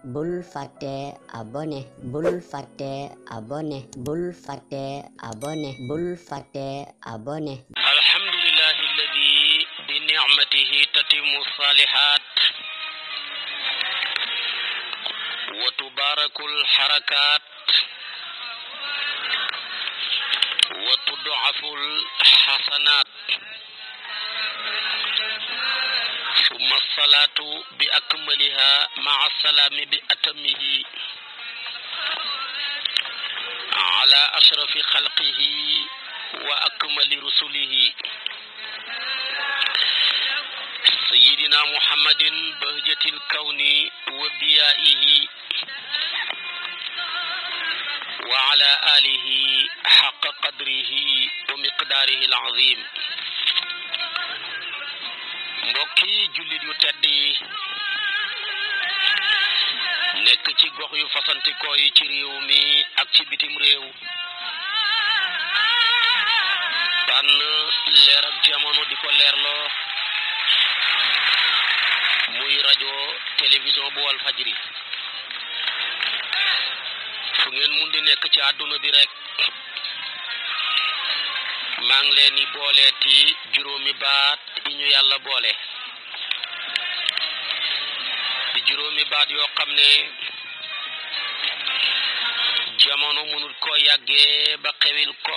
bul fàtte abonné bul fàtte abonné bul fàtte abonné bul fàtte abonné. alhamdulillahi alladi bi ni'matihi tatimmu salihat wa tubarakul harakat wa tud'aful hasanat summa salatu bi akmaliha ma'a salami bi atamihi ala ashrafi khalqihi wa akmali rusulihi sayyidina muhammadin bahjatil kawni wa diyaihi wa ala alihi haqqa qadrihi wa miqdarihi al-azim. mbokki jullit yu tedd yi nekk ci gox yu fasantikoo yi ci réew mi ak ci bitim réew, tànn leer ak jamono di ko leerloo muy rajo télévision bu Walfadjri. fu ngeen mun di nekk ci àdduna bi rek maa ngi leen di booleeti juróomi baat yi ñu yàlla boole di juróomi baat yoo xam ne jamono mënul ko yàggee ba xewil ko,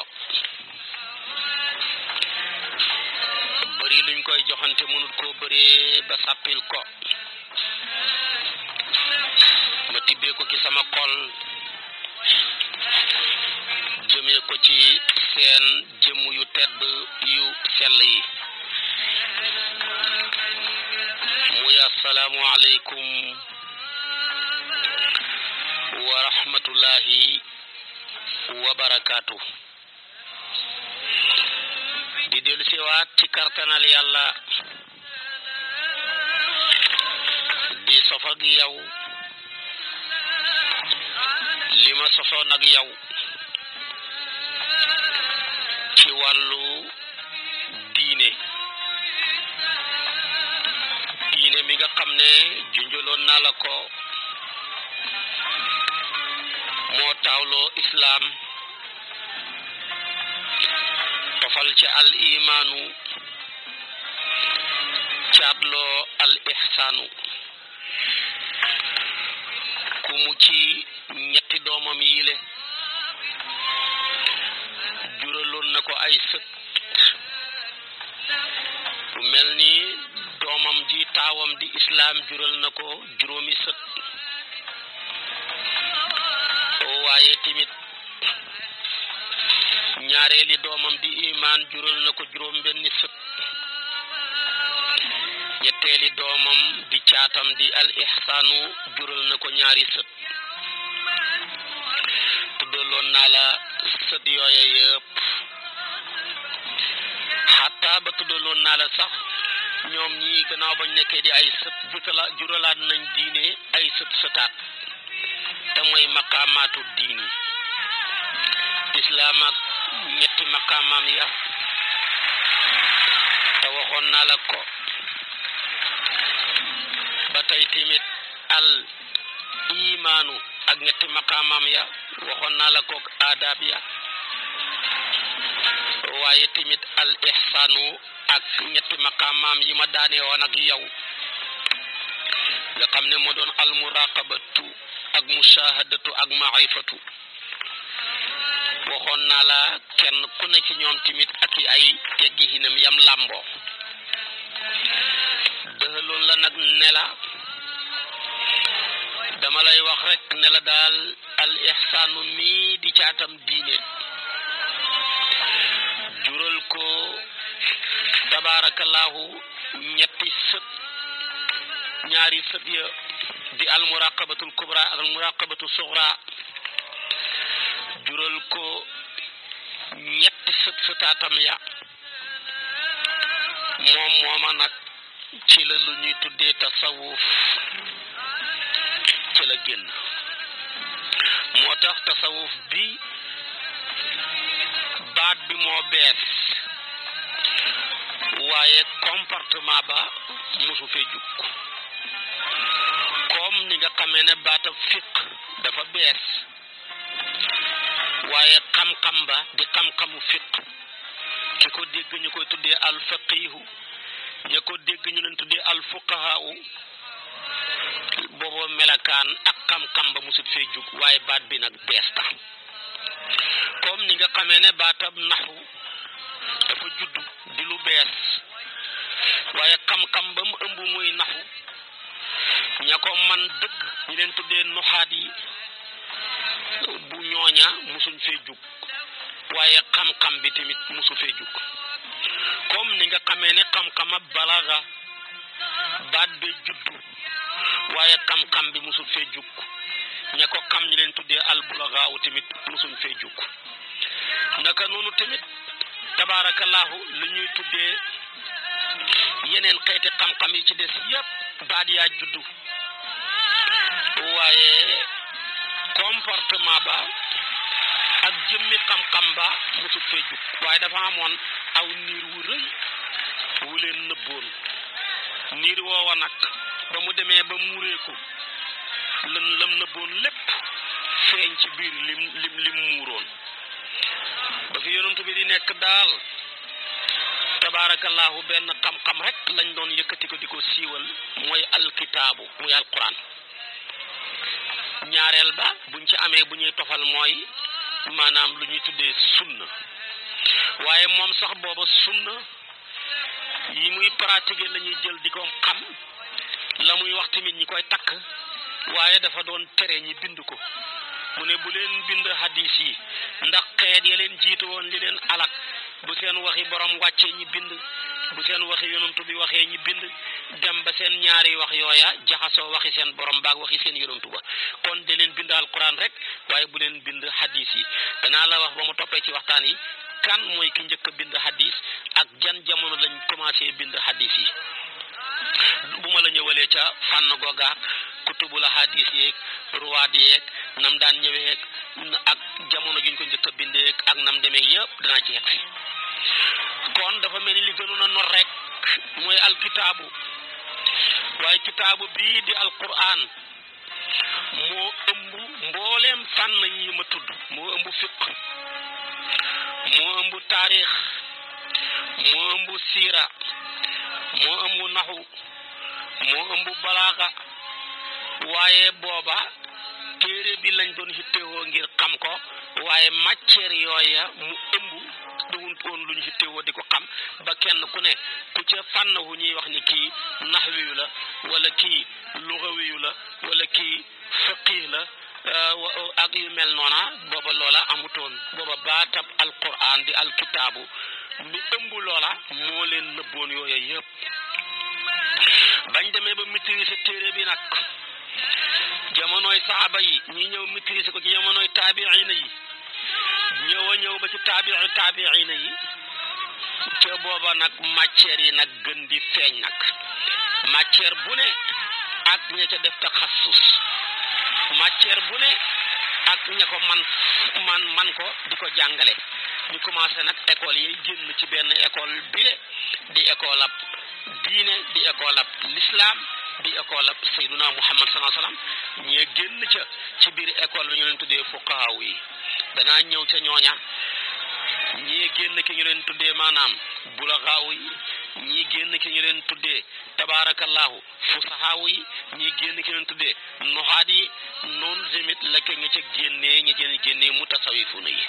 bëri luñ koy joxante mënul koo bëree ba sàppil ko. ma tibbee ko ci sama xol jëmee ko ci seen jëmm yu tedd yu sell yi, muy assalaamu aleykum wa rahmatullahi wa barakaatu. di dellu siwaat ci kartanal yàlla di sof ak yow li ma sosoon ak yow ci wàllu diine mi nga xam ne junjaloon naa la ko moo taawloo islaam tofal ca al imaanu caatloo al ihsaanu ku mu ci ñetti doomam yile juraloon na ko ay sët, bu mel ni doomam ji taawam di islaam jural na ko juróomi sët, waaye timit ñaareeli doomam di imaan jural na ko juróom benni sët, ñetteeli doomam di caatam di al ihsaanu jural na ko ñaari sët. tuddaloon naa la sët yooye yëpp, xataa ba tuddaloon naa la sax ñoom ñi gannaaw bañ nekkee di ay sët juralaat nañ diine ay sët sëtaat, te mooy maqaamaatu diini islaam ak ñetti maqaamaam ya, te waxoon naa la ko. ba tey tamit al imaanu ak ñetti maqaamaam ya waxoon naa la ko aadaab ya, waaye tamit al ihsaanu ak ñetti maqaamaam yi ma daane woon ak yow nga xam ne moo doon al muraqabatu ak mushahadatu ak maarifatu. waxoon naa la kenn ku ne ci ñoom tamit ak ay teggi hinam yam làmboo. dëxaloon la nag ne la dama lay wax rek ne la daal al ihsaanu mii di caatam diine jural ko tabarakallahu ñetti sët, ñaari sët ya di al muraqabatul kubra ak al muraqabatu sughra jural ko ñetti sët sëtaatam ya. mooma nag ci la lu ñuy tuddee tasawuf ci la génn. moo tax tasawuf bi baat bi moo bees, waaye comportement ba mosu fee jug. comme comme ni nga xamee ne baata fiq dafa bees waaye xam-xam ba di xam-xamu fiq ki ko dégg ñu koy tuddee al faqihu ña ko dégg ñu leen tuddee al fuqahaawu boobu melakaan ak xam-xam ba musut fee jug waaye baat bi nag bees ta comme ni nga xamee ne baatab naxu dafa judd di lu bees waaye xam-xam ba mu ëmb muy naxu ña ko man dëgg ñu leen tuddee nuxaat yi bu ñooña musuñ fee jug waaye xam-xam bi tamit musu fee jug comme ni nga xamee ne xam-xama balaga baat bi juddu waaye xam-xam bi musul fee jug ña ko xam ñu leen tuddee albulagaawu tamit musuñ fee jug naka noonu tamit tabaarakallaahu lu ñuy tuddee yeneen xeeti xam-xam yi ci des yépp baat yaa juddu waaye comportement ba ak jëmmi xam-xam ba musul fee jug waaye dafa amoon aw niir wu rëy wu leen nëbboon niir woowa nag ba mu demee ba muureeku lam nëbboon lépp feeñ ci biir lim muuroon ba fi yonent bi di nekk daal tabaarakallaahu benn xam-xam rek lañ doon yëkkati ko di ko siiwal mooy alkitaabu muy alquran ñaareel ba buñ ci amee bu ñuy tofal mooy maanaam lu ñuy tuddee sunna waaye moom sax booba sunna yi muy pratiquer la ñuy jël di ko xam la muy wax tamit ñi koy takk waaye dafa doon tere ñi bind ko mu ne bu leen bind hadis yi ndax xeet ya leen jiitu woon li leen alak bu seen waxi borom wàccee ñi bind bu seen waxi yonantu bi waxee ñi bind dem ba seen ñaari wax yooya jaxasoo waxi seen borom baag waxi seen yonantu ba kon de leen bind alquran rek waaye bu leen bind hadis yi danaa la wax ba mu toppee ci waxtaan yi kan mooy ki njëkk a bind hadis ak jan jamono lañ commencé bind hadis yi bu ma la ñëwalee ca fànn googaak kutubul hadis yeeg ruwaat yeeg nam daan ñëwee ak jamono juñ ko njëkk a bindeek ak nam demee yëpp danaa ci yegg si kon dafa mel ni li gënoon a nor rek mooy alkitaabu waaye kitaabu bii di alquran moo ëmb mbooleem fànn yi ma tudd moo ëmb fiq moo ëmb taarix moo ëmb siira moo ëmb naxu moo ëmb balaaga waaye booba téere bi lañ doon hittewoo ngir xam ko waaye matière yooya mu ëmb duwunt woon luñ hittewoo di ko xam ba kenn ku ne ku ca fànn wu ñuy wax ni kii naxwiyu la wala kii lugawiyu la wala kii fiqih la ak yu mel noona booba loola amutoon booba baatab alquran di alkitaabu mi ëmb loola moo leen nëbboon yooya yëpp bañ demee ba maîtriser téere bi nag jamonoy saaba yi ñi ñëw maîtriser ko ci jamonoy taabiina yi ñëw ba ci taabiina yi te booba nag matière yi nag gën di feeñ nag matière bu ne ak ña ca def taxassus matière bu ne ak ña ko man ko di ko jàngale ñu commencé nag école yi génn ci benn école bile di école ab diine di école ab l'islam di école ab sayyiduna muhammad sallallahu alayhi wasallam ñee génn ca ci biir école bi ñu leen tuddee fuqahaa yi danaa ñëw ca ñooña ñii génn ki ñu leen tuddee maanaam bulagaaw yi ñii génn ki ñu leen tuddee tabarakallahu fusahaaw yi ñii génn ki ñu leen tuddee nuhaat yi noonu tamit la ke nga ca génnee ñi génnee mutasawifuna yi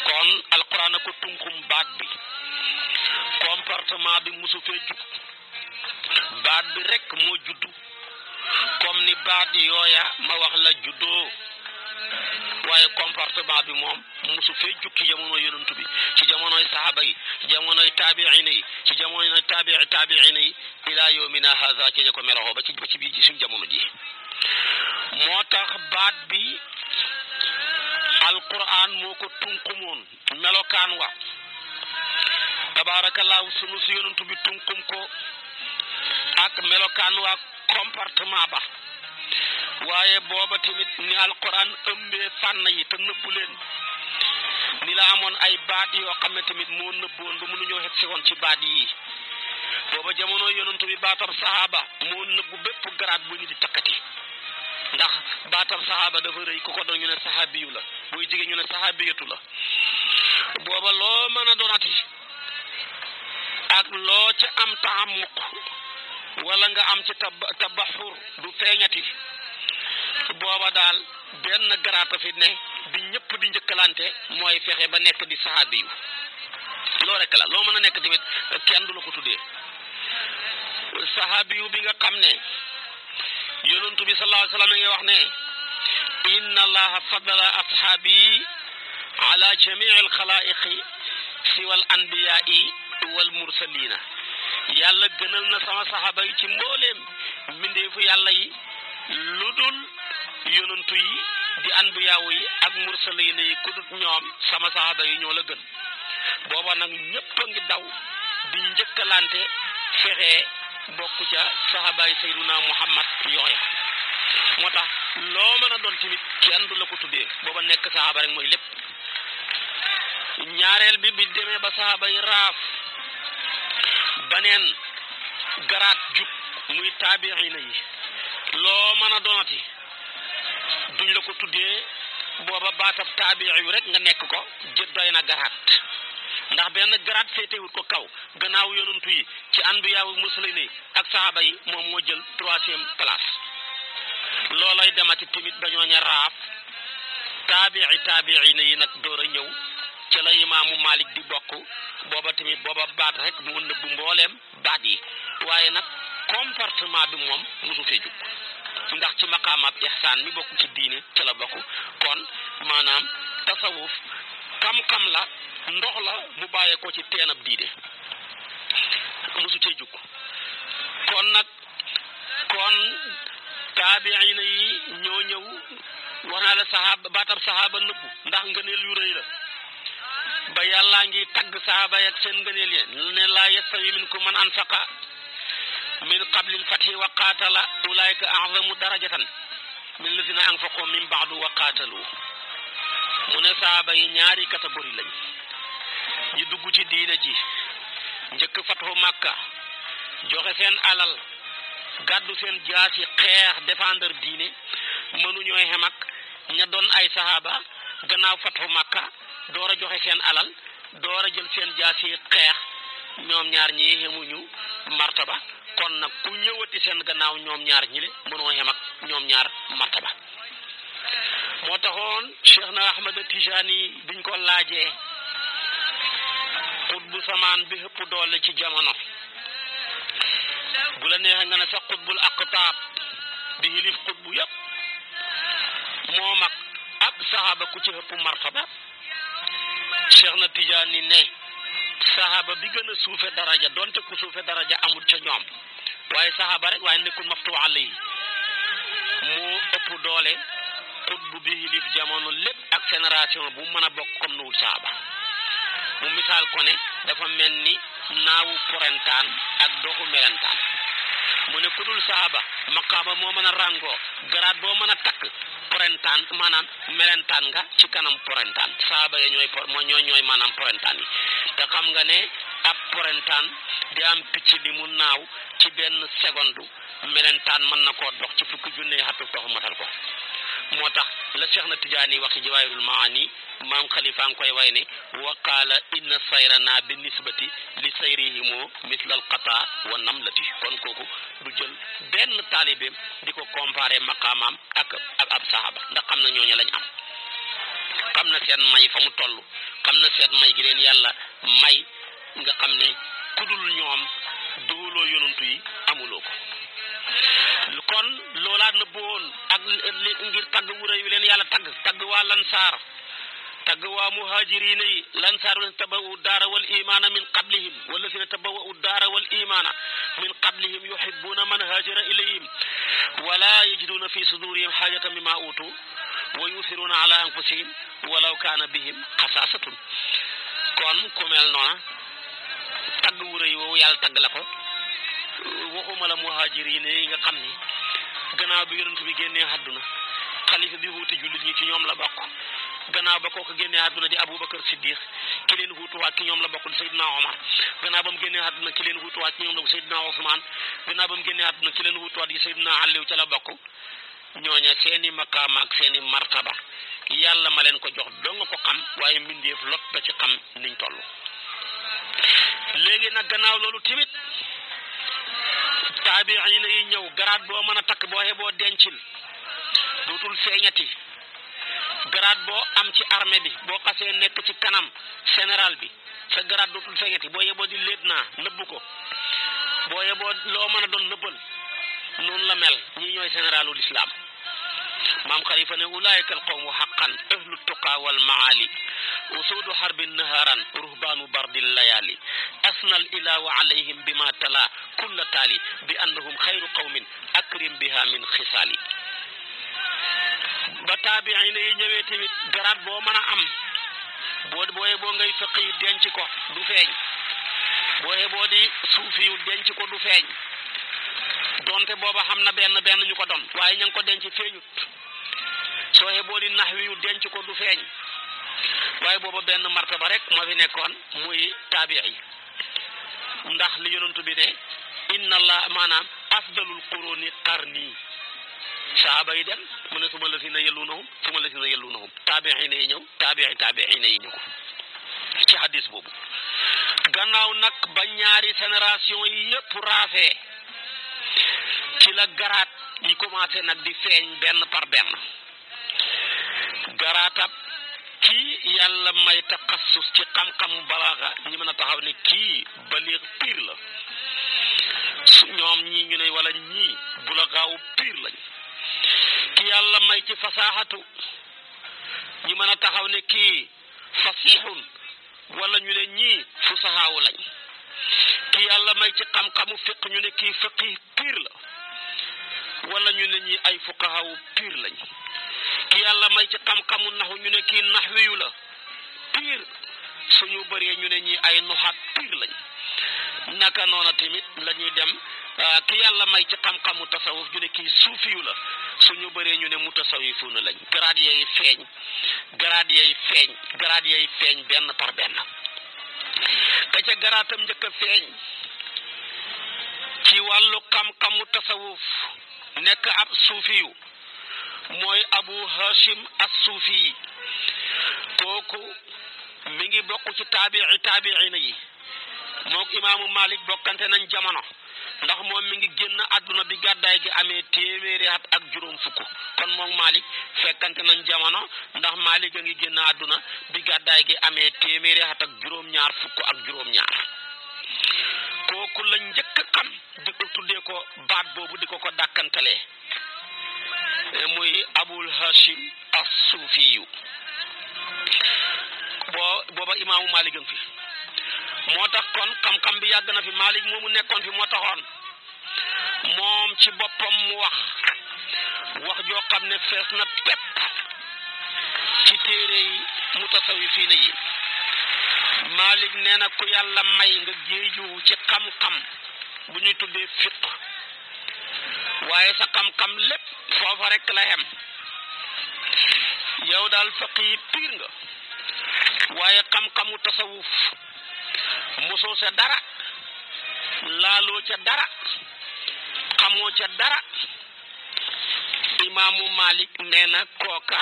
kon alquran ko tunkum baat bi comportement bi musu fee jug baat bi rek moo juddu comme ni baat yooya ma wax la juddoo waaye comportement bi moom musu fee jug ci jamono yonent bi ci jamonoy sahaba yi ci jamonoy taabiina yi ci jamonoy taabiina yi ila yawmina hadha ci ñu ko meloo ba ci biir ci suñu jamono ji moo tax baat bi alquran moo ko tunkumoon melokaan wa tabarakallahu sunu si yonent bi tunkum ko ak melokaan wa comportement ba waaye booba tamit ni alquran ëmbee fànn yi te nëbbu leen ni la amoon ay baat yoo xam ne tamit moo nëbboon ba mënuñoo xeg si woon ci baat yi booba jamono yonent bi baatab sahaba moo nëbbu bépp garaat bu ñu di takkati ndax baatam saxaaba dafa rëy ku ko doon ñu ne saxaabiyu la booy jigéen ñu ne saxaabiyatu la booba loo mën a doonati ak loo ca am taxamuq wala nga am ci tabaxur du feeñati booba daal benn garaata fi ne bi ñëpp di njëkkalante mooy fexe ba nekk di saxaabiyu loo rek la loo mën a nekk tamit kenn du la ko tuddee saxaabiyu bi nga xam ne yonent bi sallallahu alayhi wa sallam nga wax ne inna allaha faddala ashaabi ala jamii alxalaiqi siwa al anbiyaai wal mursalina yàlla gënal na sama saxaaba yi ci mbooleem mbindeefu yàlla yi lu dul yonantu yi di anbiyaawu yi ak mursalina yi ku dut ñoom sama saxaaba yi ñoo la gën booba nag ñëpp a ngi daw di njëkkalante fexe bokk ca saxaabaay sayyiduna Muhammad yooya moo tax loo mën a doon tamit kenn du la ko tuddee booba nekk saxaaba rek mooy lépp ñaareel bi demee ba saxaaba yi raaf baneen garaat jub muy taabiina yi loo mën a doonati duñ la ko tuddee booba baatab taabiiyu rek nga nekk ko doy na garaat ndax benn garaat féetewut ko kaw gannaaw yonantu yi ci anbiyaawu mursaliin yi ak saxaaba yi moom moo jël 3e place loolay demati tamit dañoo ña raaf taabiina yi nag door a ñëw ca la imaamu Malik di bokk booba tamit booba baat rek mu nëbbu mbooleem baat yi waaye nag comportement bi moom mosu fee jug ndax ci maqaamaab ihsaan mi bokk ci diine ca la bokk kon maanaam tasawuf xam-xam la ndox la mu bàyyee ko ci teenab diine mosu cee jug kon taabiina yi ñoo ñëw wax naa la saxaaba baatab saxaaba nëbbu ndax ngëneel yu rëy la ba yàllaa ngi tagg saxaaba yi ak seen ngëneel yi ne laa yastawi minkum man anfaqa min qabli al-fathi wa qaatala ulaika a'zamu darajatan min lazina anfaqu min ba'du wa qaatalu mu ne saxaaba yi ñaari catégorie lañ ñi dugg ci diina ji njëkk fathu Makka joxe seen alal gàddu seen jaas yi xeex défendre diine mënuñooy xem ak ña doon ay saxaaba gannaaw fathu Makka door a joxe seen alal door a jël seen jaas yi xeex ñoom ñaar ñi xemuñu martaba kon nag ku ñëwati seen gannaaw ñoom ñaar ñi le mënoo xem ak ñoom ñaar martaba moo taxoon Cheikh na Ahmad Tijani biñ ko laajee xutbu samaan bi ëpp doole ci jamono bu la neexee nga ne sax xutbul aqtaab bi hilif xutbu yëpp moo mag ab saxaaba ku ci ëpp martaba Cheikh na Tijaani ne saxaaba bi gën a suufe daraja donte ku suufe daraja amul ca ñoom waaye saxaaba rek waaye nekkul maftu alayhi moo ëpp doole xutbu bi hilif jamono lépp ak génération bu mën a bokk comme nuwul saxaaba mu misaal ko ne dafa mel ni naawu porentaan ak doxu melentaan mu ne ku dul saxaaba maqaama moo mën a ràngoo garaat boo mën a takk porentaan maanaam melentaan nga ci kanam porentaan saxaaba ya ñooy maanaam porentaan yi te xam nga ne ab porentaan di am picc li mu naaw ci benn seconde melentaan mën na koo dox ci fukki junne xattu toxu matal ko moo tax la Cheikh na Tijaani wax ci Jawaahirul Maani maam Xalifa nga koy way ne wa qaala inna sayrana bi nisbati li sayrihimu misla al qata wa namlati kon kooku du jël benn taalibeem di ko comparé maqaamaam ak ab saxaaba ndax xam na ñooñu lañ am xam na seen may fa mu toll xam na seen may gi leen yàlla may nga xam ne kudul ñoom dooloo yonantu yi amuloo ko kon loolaa nëbboon ak ngir tagg wu rëy wi leen yàlla tagg waa lansaar tagg waa muhaajiriina yi lansaar wala tabawwa'u daara wal imaana min qablihim wallazina tabawwa'u daara wal imaana min qablihim yuhibbuuna man haajara ilayhim wala yajiduuna fi sudurihim haajatan mimmaa uutuu wa yu'thiruuna ala anfusihim walaw kaana bihim xasaasatun kon ku mel noona tagg wu rëy woowu yàlla tagg la ko waxuma la muhaajiriin yi nga xam ni gannaaw bi yonent bi génnee àdduna xalifa bi wuute jullit ñi ci ñoom la bokk gannaaw ba kooku génnee àdduna di Abubakar Siddiq ki leen wuutuwaat ci ñoom la bokk di Seydina Omar gannaaw ba mu génnee àdduna ki leen wuutuwaat ci ñoom la Seydina Ousmane gannaaw ba mu génnee àdduna ki leen wuutuwaat di Seydina Aliou ca la bokk ñooña seeni maqaama ak seeni martaba yàlla ma leen ko jox doo nga ko xam waaye mbindeef lot ba ci xam niñ toll. léegi nag gannaaw loolu timit taabiina yi ñëw garaat boo mën a takk boo xeboo dencil dootul feeñati. garaat boo am ci armée bi boo xasee nekk ci kanam général bi sa garaat dootul feeñati boo yeboo di lieutenant nëbbu ko boo yeboo loo mën a doon nëbbal noonu la mel ñii ñooy généralul islam. maam xalifa ne ulaayika al qawmu haqqan ahlu tuqa wal maali usuudu harbin naharan ruhbaanu bardil layaali asnal ilahu alayhim bima tala kulla taali bi annahum xayru qawmin akrim biha min xisaali. ba taabiina yi ñëwee tamit garaat boo mën a am boo ngay faqi denc ko du feeñ boo di suufi yu denc ko du feeñ donte booba xam na benn ñu ko doon waaye ña ngi ko denc feeñut. soo boo di naxwi yu denc ko du feeñ waaye booba benn martaba rek moo fi nekkoon muy taabii ndax li yonentu bi ne inna allah maanaam afdalul quruni qarni saaba yi dem mu ne suma lasina yellunahum taabiina yi ñëw taabiina yi ñëw ci hadis boobu. gannaaw nag ba ñaari génération yi yëpp raafee ci la garaat yi commencé nag di feeñ benn par benn. garaatab kii yàlla may taxassus ci xam-xamu balaaxa ñi mën a taxaw ne kii baliix piir la su ñoom ñii ñu ne wala ñii bu la gaaw piir lañ. ki yàlla may ci fasaaxatu ñi mën a taxaw ne kii fasixun wala ñu ne ñii fusaxaawu lañ. ki yàlla may ci xam-xamu fiq ñu ne kii faqih piir la wala ñu ne ñii ay fuqahaawu piir lañ. ki yàlla may ci xam-xamu naxu ñu ne kii naxwiyu la piir suñu bëree ñu ne ñii ay nuxaat piir lañ. naka noona tamit la ñuy dem ki yàlla may ci xam-xamu tasawuf ñu ne kii suufiyu la suñu bëree ñu ne mutasawifuuna lañ. garaat yay feeñ benn par benn. ka ca garaatam njëkk a feeñ ci wàllu xam-xamu tasawuf nekk ab suufiyu mooy abu hashim as-suufi kooku mi ngi bokk ci taabiina yi mook imaamu malik bokkante nañ jamono ndax moom mi ngi génn àdduna bi gàddaay gi amee téeméeri at ak juróom fukk kon moom malik fekkante nañ jamono ndax malik a ngi génn àdduna bi gàddaay gi amee téeméeri at ak juróom-ñaar fukk ak juróom-ñaar kooku lañ njëkk a xam di ko tuddee ko baat boobu di ko dàkkantalee muy abul hashim as-suufiyu booba imaamu malik a ngi fi moo tax kon xam-xam bi yàgg na fi malik moomu nekkoon fi moo taxoon moom ci boppam mu wax joo xam ne fees na pepp ci téere yi mutasawifiina yi. malik nee na ku yàlla may nga géeju ci xam-xam bu ñuy tuddee fiq waaye sa xam-xam lépp foofa rek la xem yow daal faqih piir nga waaye xam-xamu tasawuf mosoo sa dara laaloo ca dara xamoo ca dara. imaamu malik nee na kooka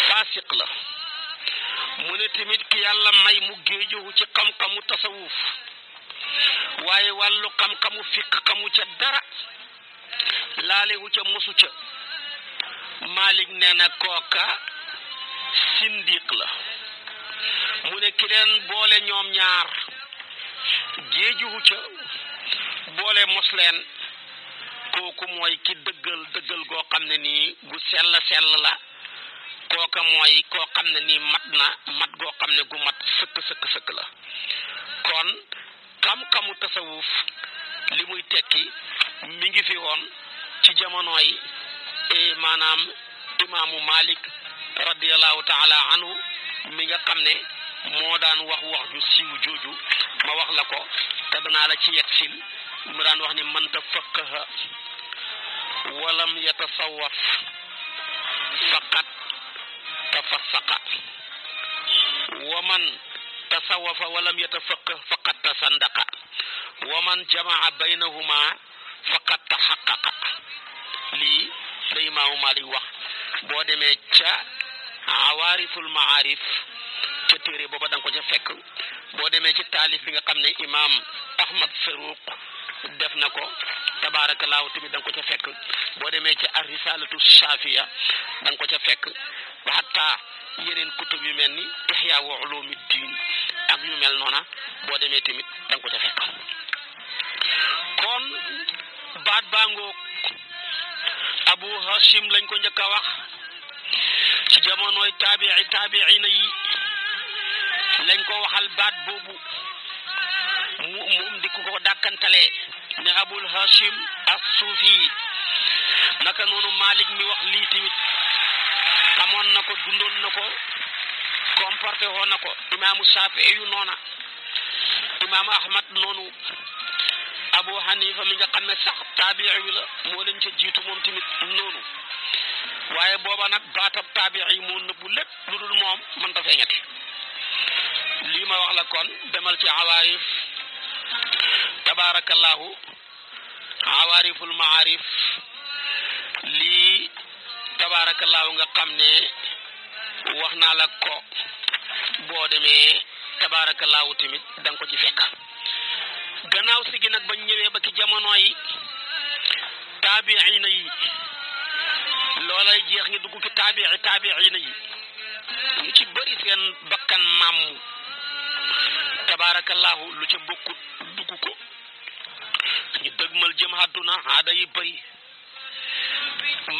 faasiq la. mu ne tamit ki yàlla may mu géejuwu ci xam-xamu tasawuf waaye wàllu xam-xamu fiq xamu ca dara laalewu ca mosu ca malik nee na kooka sindiq la. mu ne ki leen boole ñoom ñaar géejuwu ca boole mos leen kooku mooy ki dëggal goo xam ne nii gu sell la. kooka mooy koo xam ne nii mat goo xam ne gu mat sëkk la. kon xam-xamu tasawuf li muy tekki mi ngi fi woon ci jamonoy maanaam imaamu malik radiyallahu taala anhu mi nga xam ne moo daan wax ju siiw jooju ma wax la ko te danaa la ci yegsil mu daan wax ni man tafaqaha walam yatasawwaf faqat tafassaqa wa man tasawwafa walam yatafaqqah faqat tasandaqa wa man jamaa baynahuma faqat tahaqqaqa. lii la imaamu Malik wax boo demee ca awaariful maarif ca téere booba da nga ko ca fekk boo demee ci taalif bi nga xam ne imaam Ahmad Faruq def na ko tabaarakallaahu tamit da nga ko ca fekk boo demee ci ar-risalatu shafiya da nga ko ca fekk ba hatta yeneen kutub yu mel ni ihya wa ulumuddin ak yu mel noona boo demee tamit da nga ko ca fekk kon baat baangoog Abu Hashim lañ ko njëkk a wax ci jamonoy taabiina yi lañ ko waxal baat boobu mu di ko dàkkantalee ne Abul Hashim as-Sufi naka noonu Malik mi wax lii tamit xamoon na ko dundoon na ko comporté woon na ko imaamu Shafii yu noona imaamu Ahmad noonu Abu Hanifa mi nga xam ne sax taabii la moo leen ca jiitu moom tamit noonu waaye booba nag baatab taabii moo nëbbu lépp lu dul moom mën ta feeñati lii ma wax la kon demal ci awaarif tabarakallahu awaariful maarif lii tabarakallahu nga xam ne wax naa la ko boo demee tabarakallahu tamit da nga ko ci fekk gannaaw si gi nag bañ ñëwee ba ci jamono yi taabiina yi loolay jeex ngi dugg ci taabiina yi ñu ci bëri seen bakkan maam tabarakallahu lu ca bokkut dugg ko ñu dëgmal jëm àdduna aada yi bëri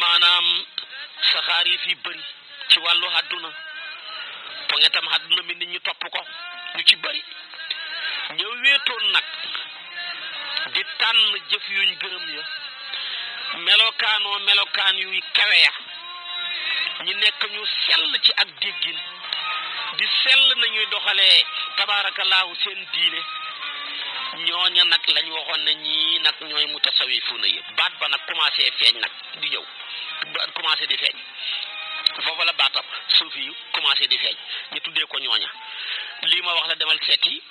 maanaam saxaar yi fi bëri ci wàllu àdduna poŋetam àdduna mi nit ñi topp ko ñu ci bëri ñëw wéetoon nag di tànn jëf yuñ gërëm ya melokaan yuy kawe ya ñi nekk ñu sell ci ak déggin di sell nañuy doxalee tabaarakallaahu seen diine ñooña nag lañ waxoon ne ñii nag ñooy mutasawifuna yi baat ba nag commencé feeñ nag di ñëw commencé di feeñ foofu la baatam suufi yu commencé di feeñ ñu tuddee ko ñooña lii ma wax la demal seeti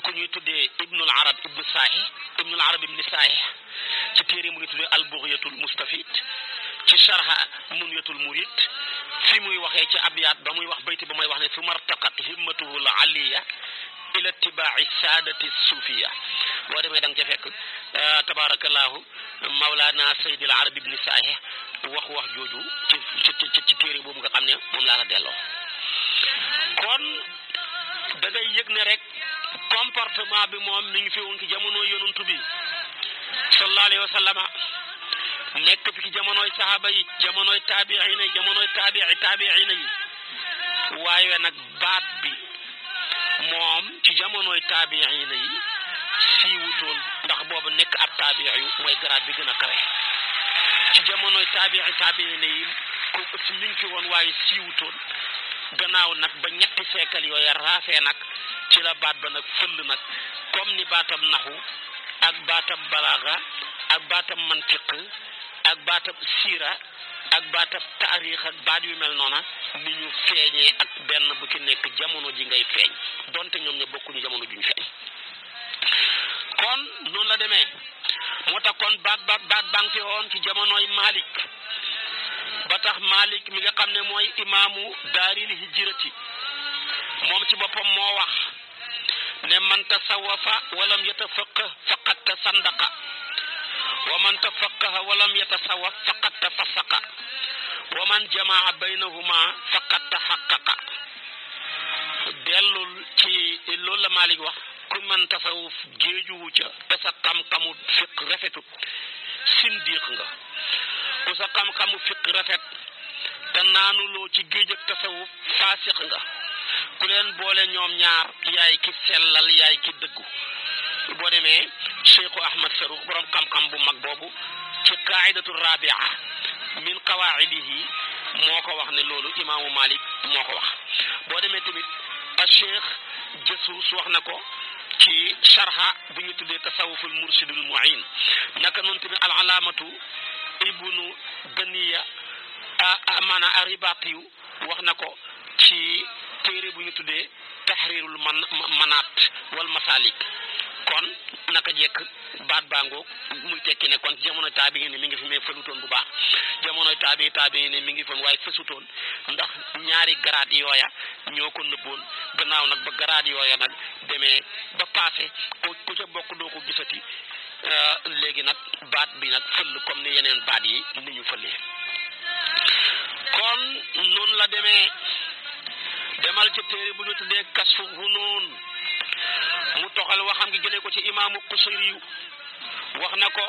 ku ñuy tuddee ibnul arab ibnu saahi ci téere mu ngi tuddee al-Bughyatul Mustafid ci sharha Munyatul Murid fi muy waxee ci abyaat ba muy wax bayti ba muy wax ne su martaqat himmatuhu al-aliya ila ittiba'i saadati suufiya boo demee da nga ca fekk tabarakallahu Mawlana Sayyid al-Arab ibn Saahi wax jooju ci téere boobu nga xam ne moom laa la delloo kon da ngay yëg ne rek comportement bi moom mi ngi fi woon ci jamono yonent bi sallallahu alayhi wa sallama nekk fi ci jamonoy saxaaba yi jamonoy taabiina yi jamonoy taabiina yi waaye nag baat bi moom ci jamonoy taabiina yi siiwutoon ndax boobu nekk ab taabii mooy grade bi gën a kawe ci jamonoy taabiina yi ko si mi ngi fi woon waaye siiwutoon gannaaw nag ba ñetti siècle yooyu raafee nag ci la baat ba nag fëll nag comme ni baatam naxu ak baatam balaaga ak baatam mantiq ak baatam siira ak baatam taarix ak baat yu mel noona ni ñu feeñee ak benn bu ci nekk jamono ji ngay feeñ donte ñoom ne bokkuñu jamono juñ feeñ kon noonu la demee moo tax kon baat baa ngi fi woon ci jamonoy Malik ba tax Malik mi nga xam ne mooy imaamu daaril hijrati moom ci boppam moo wax ne man tasawwafa walam yatafaqqah faqad tasandaqa wa man tafaqqaha walam yatasawwaf faqad tafassaqa wa man jamaa baynahuma faqad tahaqqaqa dellul ci loolu la Malik wax ku man tasawuf géejuwu ca te sa xam-xamu fiq rafetut sindiq nga ku sa xam-xamu fiq rafet te naanuloo ci géej ak tasawuf faasiq nga ku leen boole ñoom ñaar yaay ki sellal yaay ki dëggu boo demee Cheikhu Ahmad Faruq borom xam-xam bu mag boobu ci qaidatu rabia min qawaidihi moo ko wax ne loolu imaamu Malik moo ko wax boo demee tamit a Cheikh Jasus wax na ko ci sharha bu ñu tuddee tasawuful mursidul muin naka noonu tamit al alaamatu ibnu daniya maanaam aribatiyu wax na ko ci téere bu ñu tuddee tahrirul manaat wal masalik kon naka jekk baat bàngoog muy tekki ne kon jamono taabi ne mi ngi fi mais fëlutoon bu baax jamono taabi ne mi ngi foon waaye fësutoon ndax ñaari garaat yooya ñoo ko nëbboon gannaaw nag ba garaat yooya nag demee ba passé ku ca bokk doo ko gisati léegi nag baat bi nag fëll comme ni yeneen baat yi ni ñu fëllee kon noonu la demee demal ci téere bu ñu tuddee Kasfu Hunoon mu toxal waxam gi jëlee ko ci imaamu Kusayri wax na ko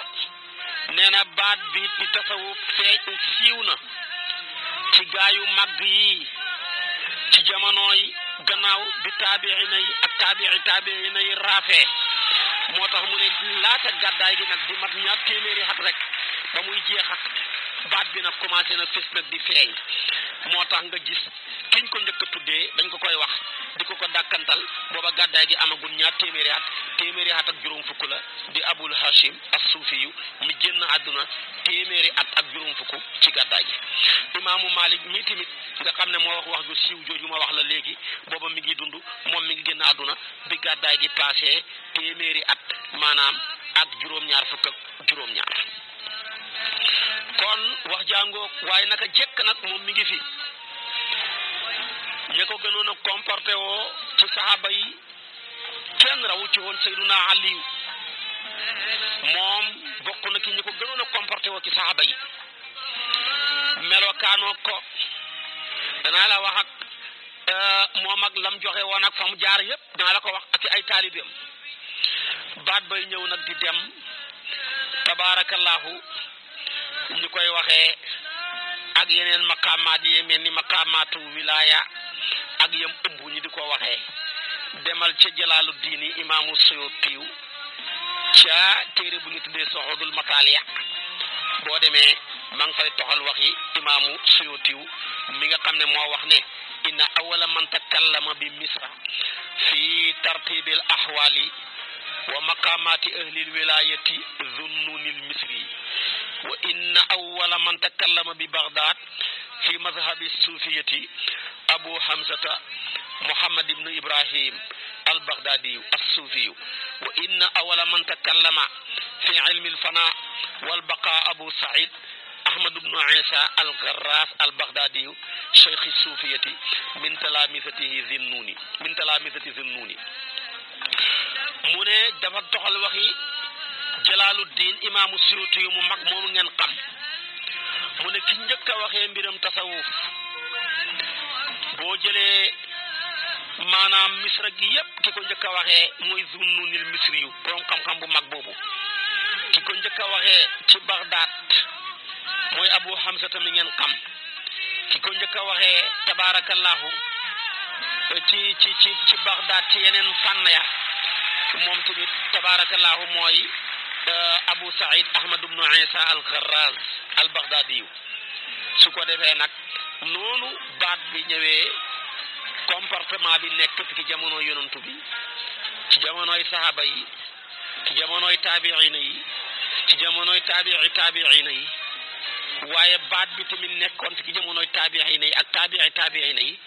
nee na baat bi ci tasawuf siiw na ci gaayu màgg yi ci jamonooy gannaaw bi taabiina yi ak taabiina yi raafee moo tax mu ne laata gàddaay gi nag di mat ñaar téeméeri at rek ba muy jeexat baat bi nag commencé na fés nag di feeñ moo tax nga gis kiñ ko njëkk a tuddee dañ ko koy wax di ko dàkkantal booba gàddaay gi amagul ñaar téeméeri at ak juróom fukk la di Abul Hashim as-Sufi yu mi génn àdduna téeméeri at ak juróom fukk ci gàddaay gi imaamu Malik mi tamit nga xam ne moo wax ju siiw jooju ma wax la léegi booba mi ngi dund moom mi ngi génn àdduna bi gàddaay gi passé téeméeri at maanaam ak juróom-ñaar fukk ak juróom-ñaar kon wax jàngoog waaye naka jekk nag moom mi ngi fi ña ko gënoon a comporté woo ci saxaaba yi kenn rawu ci woon Seyduna Aliyu moom bokk na ki ñi ko gënoon a comporté woo ci saxaaba yi melokaanoo ko danaa la wax ak moom ak lam joxe woon ak fa mu jaar yépp danaa la ko wax ak ay taalibeem baat bay ñëw nag di dem tabaarakallaahu ñu koy waxee ak yeneen maqaamaat yi mel ni maqaamaatu wilaaya ak yam ëmb ñi di ko waxee demal ca jalaalu diini imaamu Suyuutiyu ca téere bu ñu tuddee Suhudul Mataaliya boo demee maa ngi fay toxal waxi imaamu Suyuutiyu mi nga xam ne moo wax ne inna awwala man takallama bi misra fi tartibil ahwali wa maqaamaati ahlil wilaayati zunnunil misri wa inna awwala man takallama bi Baghdad fi madhabi sufiyati abu hamzata muhammad ibn ibrahim al-baghdadi as-sufi wa inna awwala man takallama fi ilmi al-fana wal baqa abu sa'id ahmad ibn isa al-gharras al-baghdadi shaykh as-sufiyati min talamizatihi zinnuni mu ne dafa doxal waxi Jalaaluddin imaamu Suyuti mu mag moomu ngeen xam mu ne ki njëkk a waxee mbiram tasawuf boo jëlee maanaam misra gi yépp ki ko njëkk a waxee mooy Zunnunil Misri yu borom xam-xam bu mag boobu ki ko njëkk a waxee ci Baghdad mooy Abu Hamza mi ngeen xam ki ko njëkk a waxee tabarakallahu ci Baghdad ci yeneen fànn ya moom tamit tabarakallahu mooy Abu Saïd Ahmad ibn Isa al-Gharraz al-Baghdadi su ko defee nag noonu baat bi ñëwee comportement bi nekk ci jamono yonantu bi ci jamonoy sahaba yi ci jamonoy taabiina yi ci jamonoy taabiina yi waaye baat bi tamit nekkoon ci jamonoy taabiina yi ak taabiina yi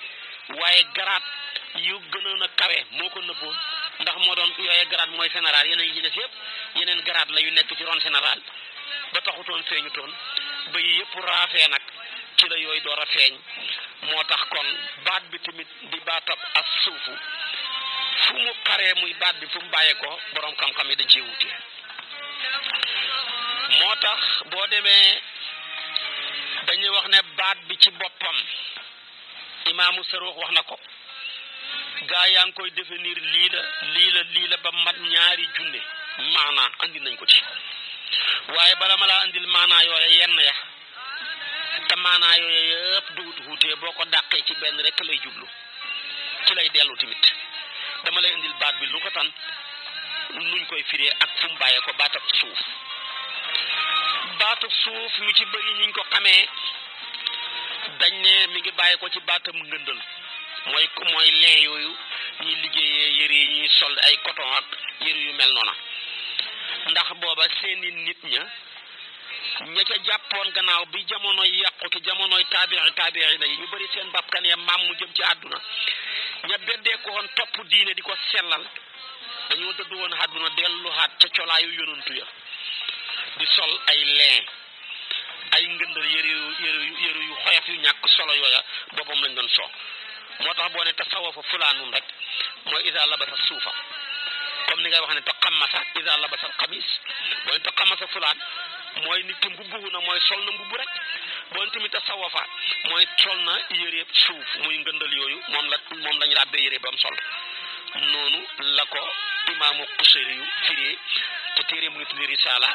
waaye garaat yu gënoon a kawe moo ko nëbboon ndax moo doon yooye grade mooy général yeneen yi des yëpp yeneen grade la yu nekk ci ron général ba taxutoon feeñutoon ba yi yëpp raafee nag ci la yooyu door a feeñ moo tax kon baat bi tamit di baatab as suufu fu mu xaree muy baat bi fu mu bàyyee ko boroom xam-xam yi dañ cee wuute moo tax boo demee dañuy wax ne baat bi ci boppam imaamu Saruux wax na ko gaa yaa ngi koy définir lii la ba mat ñaari junne maanaa andi nañ ko ci waaye bala ma laa andil maanaa yooya yenn ya te maanaa yooya yëpp dugut wuutee boo ko dàqee ci benn rek lay jublu ci lay dellu tamit dama lay indil baat bi lu ko tan nuñ koy firee ak fu mu bàyyee ko baatab suuf ñu ci bëri ñiñ ko xamee dañ ne mi ngi bàyyee ko ci baatam ngëndal mooy leen yooyu ñuy liggéeyee yëre yi ñuy sol ay coton ak yëre yu mel noona ndax booba seeni nit ña ca jàppoon gannaaw bi jamonoy yàqu ci jamonoy taabiina yi ñu bëri seen bakkan ya maam mu jëm ci àdduna ña beddee ko woon topp diine di ko sellal dañoo dëddu woon àdduna delluwaat ca colaayu yonantu ya di sol ay leen ay ngëndal yëre yu xoyof yu ñàkk solo yooya boppam lañ doon soo moo tax boo ne tasawafa fulaanun rek mooy isa labasa suufa comme ni ngay wax ne taqammasa isa labasa xamis boo ne taqammasa fulaan mooy nit ki mbubbu na mooy sol na mbubbu rek boo ne tamit tasawafa mooy sol na yëre suuf muy ngëndal yooyu moom lañ ràbbee yëre ba mu sol noonu la ko imaamu Qusayri yu firee te téere mu ngi tudd Risaala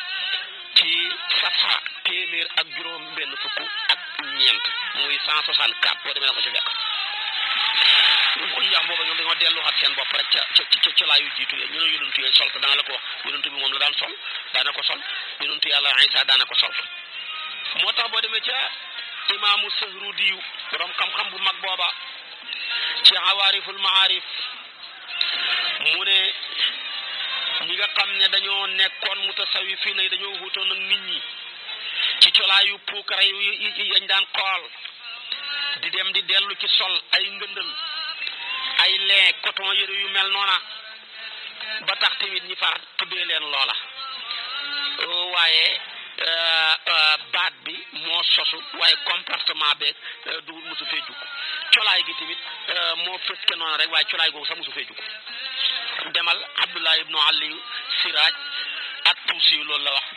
ci safha téeméer ak juróom benn fukk ak ñeent muy 164 boo demee na ko ci fekk ndax booba ñoom dañoo delluwaat seen bopp rek ca laayu jiitu ya ñu ne yonentu yee sol te dana la ko wax yonentu bi moom la daan sol daana ko sol yonentu yàlla Isa daana ko sol moo tax boo demee ca imaamu Sahrudi yu borom xam-xam bu mag booba ci awaariful maarif mu ne ñi nga xam ne dañoo nekkoon mutasawifiina yi dañoo wutoon ak nit ñi ci colaayu puukare yu yañ daan xool di dem di dellu ci sol ay ngëndal ay lee coton yëre yu mel noona ba tax tamit ñi far tuddee leen loola waaye baat bi moo sosu waaye comportement beeg dugul mosu fee jug colaay gi tamit moo fëske noona rek waaye colaay googu sax mosu fee jug demal Abdullah ibnu Ali Siraaj ak Tuusi loolu la wax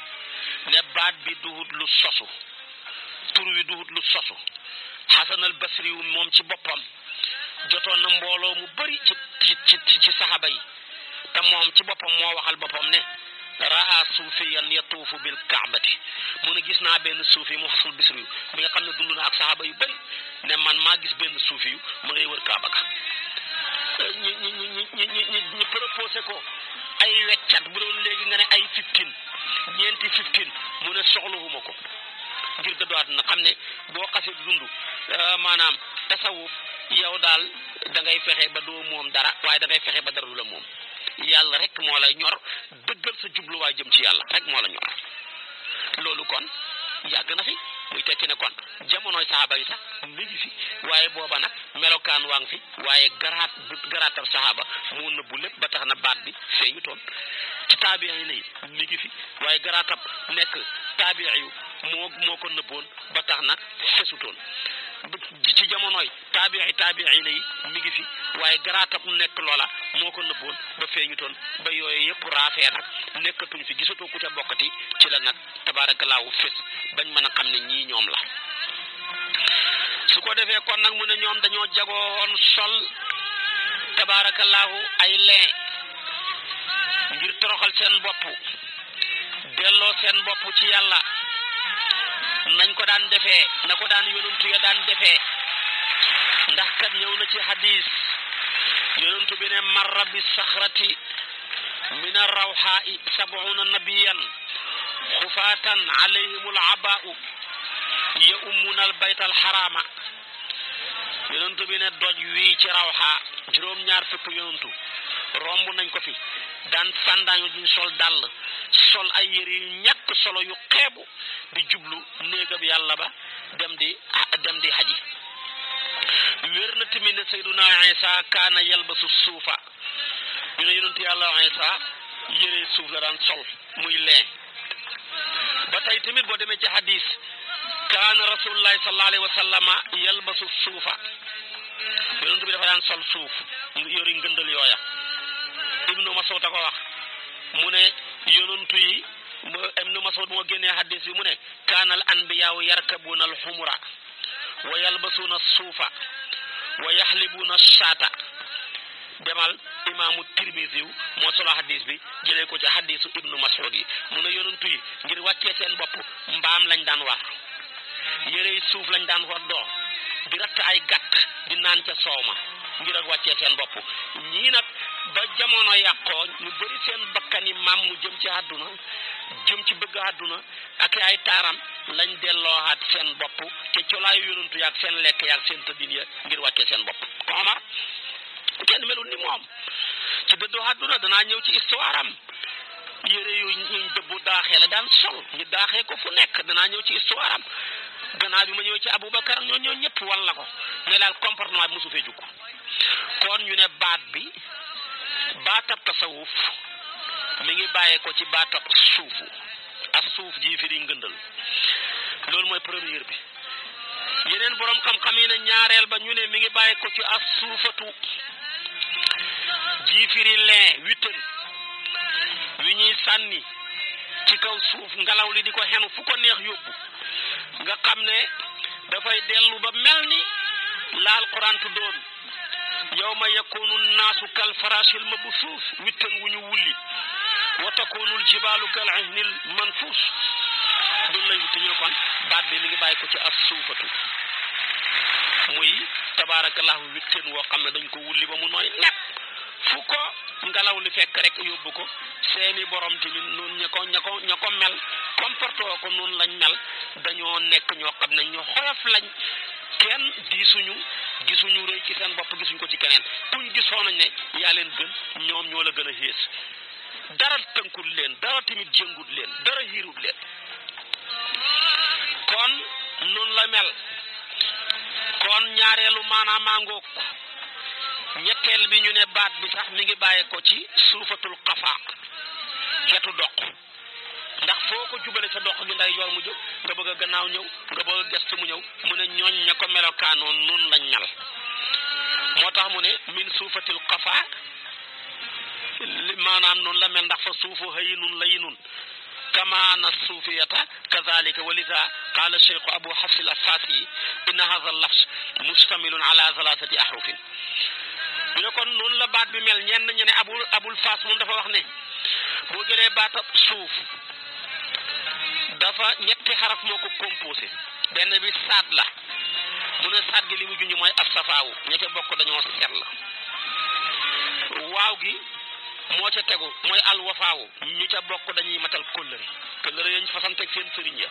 ne baat bi duhut lu sosu tur wi duhut lu sosu Hasan al Basri yu moom ci boppam jotoon na mbooloo mu bëri ci saxaaba yi te moom ci boppam moo waxal boppam ne raa suufiyan yatuufu bil kaabati mu ne gis naa benn suufi mu Hasan al Basri yu mi nga xam ne dund na ak saxaaba yu bëri ne man maa gis benn suufi yu mu ngay wër kaaba ga ñi proposé ko ay weccat bu doon léegi nga ne ay 15 ñeenti 15 mu ne soxlawuma ko ngir ga doot na xam ne boo xasee dund maanaam tasawuf yow daal da ngay fexe ba doo moom dara waaye da ngay fexe ba dara du la moom yàlla rek moo lay ñor dëggal sa jubluwaay jëm ci yàlla rek moo la ñor loolu kon yàgg na fi muy tekki ne kon jamonoy saxaaba yi sax mi ngi fi waaye booba nag melokaan waa ngi fi waaye garaatal saxaaba moo nëbbu lépp ba tax na baat bi feeñu toon ci taabiix yi lay mi ngi fi waaye garaatab nekk taabiix yu moo ko nëbboon ba tax na fesutoon ci jamonoy taabiix yi lay mi ngi fi waaye garaatab nekk loola moo ko nëbboon ba feeñu toon ba yooyu yëpp raafee nag nekkatuñ fi gisatoo ku ca bokkati ci la nag tabaarakallaahu fes bañ mën a xam ne ñii ñoom la su ko defee kon nag mu ne ñoom dañoo jagoon sol tabaarakallaahu ay lee ngir toroxal seen bopp delloo seen bopp ci yàlla nañ ko daan defee na ko daan yonantu ya daan defee ndax kat ñëw na ci hadis yonantu bi ne marra bi saxrati min arrawxaa'i 70 nabiyan xufaatan alayhimul abaa'u ya ummuna al bayt al xaraama yonantu bi ne doj wii ci rawxaa juróom-ñaar fukk yonantu romb nañ ko fi daan sàndaañu duñ sol dàll sol ay yëre yu ñàkk solo yu xeebu di jublu néegam yàlla ba dem di haji wér na tamit ne sayduna Isa kaana yalbasu suufa ñu ne yonantu yàlla Isa yëre suuf la daan sol muy lee ba tey tamit boo demee ci hadis kaana rasulullahi sallallahu alayhi wa sallama yalbasu suufa yonantu bi dafa daan sol suuf yori ngëndal yooya Ibnu Mas'ud a ko wax mu ne yonantu yi Ibnu Mas'ud moo génnee hadis bi mu ne kaana al anbiyaaw yarkabuuna al xumura wa yalbasuuna suufa wa yaxlibuuna shaata demal imaamu Tirmisi moo solo hadis bi jëlee ko ci hadisu Ibnu Mas'ud yi mu ne yonantu yi ngir wàccee seen bopp mbaam lañ daan war yére suuf lañ daan war doo di ratt ay gàtt di naan ca soow ma ngir ak wàccee seen bopp ñii nag ba jamono yàqoo ñu bëri seen bakkani maam mu jëm ci àdduna jëm ci bëgg àdduna ak ay taaram lañ delloohaat seen bopp te colaayu yonantu yaag seen lekk yaag seen tëddin ya ngir wàccee seen bopp ko Omar kenn melul ni moom ci dëddu àdduna danaa ñëw ci histoire am yére yu ñu dëbbu daaxee la daan sol ñu daaxee ko fu nekk danaa ñëw ci histoire am gannaaw bi ma ñëw ci Aboubacar ñoo ñëpp walla ko ne daal comportement bi mosu fee jukk kon ñu ne baat bi baatab tasawuf mi ngi bàyyee ko ci baatab suufu as suuf ji firi ngëndal loolu mooy première bi. yeneen borom xam-xam yi ne ñaareel ba ñu ne mi ngi bàyyee ko ci as suufatu ji firi lee witten wi ñuy sànni ci kaw suuf ngelaw li di ko xenu fu ko neex yóbbu nga xam ne dafay dellu ba mel ni la Alquran tuddoon yawma yakunu naasu kal farashil mabsuus witten wu ñu wulli wa takunu al jibaalu kal ihnil manfuus doon lay witte ñu ne kon baat bi mi ngi bàyyi ko ci as suufatu muy tabaarakallahu witten woo xam ne dañ ko wulli ba mu nooy nepp fu ko ngelaw li fekk rek yóbbu ko seeni borom tamit noonu ña ko mel comporté ko noonu lañ mel dañoo nekk ñoo xam ne ñu xoyof lañ kenn gisuñu rëy ci seen bopp gisuñ ko ci keneen kuñ gisoo nañ ne yaa leen gën ñoom ñoo la gën a xées dara tënkul leen dara tamit jëngut leen dara xiirut leen kon noonu la mel kon ñaareelu maanaam mangook ñetteel bi ñu ne baat bi sax mi ngi bàyyee ko ci suufatul xafa xetu doq ndax foo ko jubale sa doq gi nday yor mu jóg nga bëgg a gannaaw ñëw nga bëgg a gestu mu ñëw mu ne ñooñ ña ko melokaanoon noonu lañ mel moo tax mu ne min suufatil xafa maanaam noonu la mel ndax fa suufu hayyinun layyinun kama na suufiyata kazalika walisa qala cheikhu abu hafs al affasi inna hadha al lafz mustamilun ala thalathati ahrufin ñu ne kon noonu la baat bi mel ñenn ñu ne abul faas moom dafa wax ne boo jëlee baatab suuf dafa ñetti xaraf moo ko composé benn bi saat la mu ne saat gi li mu junj mooy astafaawu ña ca bokk dañoo sell waaw gi moo ca tegu mooy alwafaawu ñu ca bokk dañuy matal kóllëre yañ fasanteeg seen sëriñ ya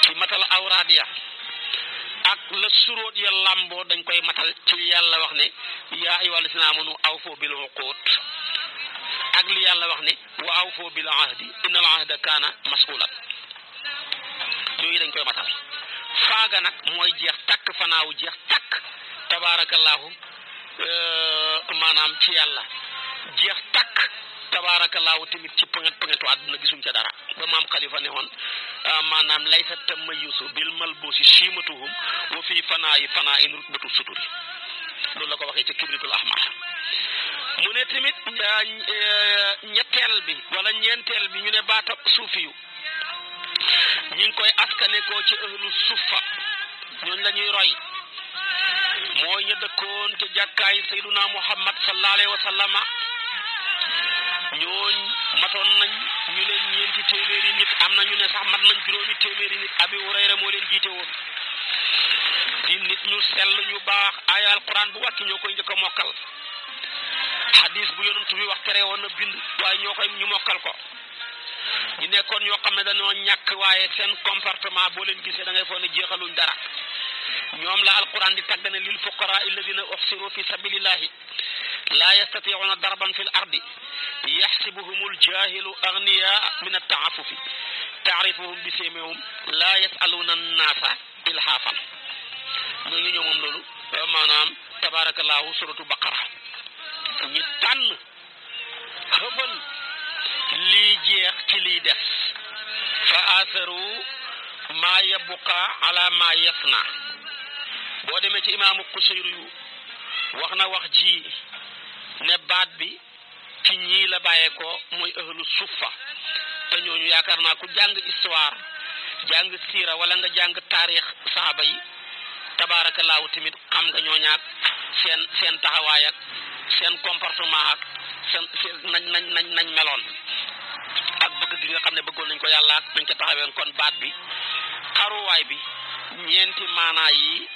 ci matal awraad ya ak la suróot ya làmboo dañ koy matal ci yàlla wax ne yaa ayyuhal lazina aamanu awfu bil uquud ak li yàlla wax ne wa awfu bil ahdi innal ahda kaana mas'uulan yooyu dañ koy matal faaga nag mooy jeex takk fanaawu jeex takk tabaarakallaahu maanaam ci yàlla jeex takk tabaarakallaahu tamit ci pëngetu àdduna gisuñ ca dara ba maam xalifa ne woon maanaam laysa tamayusu bil malbusi shimatuhum wa fi fanaa in rutbatu suturi loolu la ko waxee ca kibritul ahmar mu ne tamit ñetteel bi wala ñeenteel bi ñu ne baata suufiyu ñi ngi koy askane ko ci ahlu suffa ñooñ la ñuy roy mooy ña dëkkoon ca jàkkaay sayduna muhammad sallallahu alayhi wa sallama ñooñ matoon nañ ñu leen ñeenti téeméeri nit am na ñu ne sax mat nañ juróomi téeméeri nit abi hurayra moo leen jiite woon di nit ñu sell ñu baax aaya alquran bu wàcc ñoo koy njëkk a mokkal hadis bu yonent bi wax tere woon na bind waaye ñu mokkal ko ñu nekkoon ñoo xam ne dañoo ñàkk waaye seen comportement boo leen gisee da ngay foog ne jeexaluñ dara ñoom la alquran di tàgg ne lil fuqara alladina uxsiru fi sabilillahi la yastati'una darban fil ardi yaxsibuhumul jahilu agniya min attaafufi taarifuhum bi simihum la yasaluna annaasa ilhaafan ñooñu ñoo moom loolu maanaam tabarakallahu suratu baqara ñi tànn xëbal lii jeex ci lii des fa asaru maa yabqa ala maa yasna boo demee ci imaamu Qusayri yu wax na wax ji ne baat bi ci ñii la bàyyeekoo mooy ahlu suffa te ñooñu yaakaar naa ku jàng histoire jàng siira wala nga jàng taarix saaba yi tabaarakallaahu tamit xam nga ñooñaak seen taxawaay ak seen comportement ak seen nañ meloon ak bëgg gi nga xam ne bëggoon nañ ko yàlla ak nañ ko taxaween kon baat bi xaruwaay bi ñeenti maanaa yi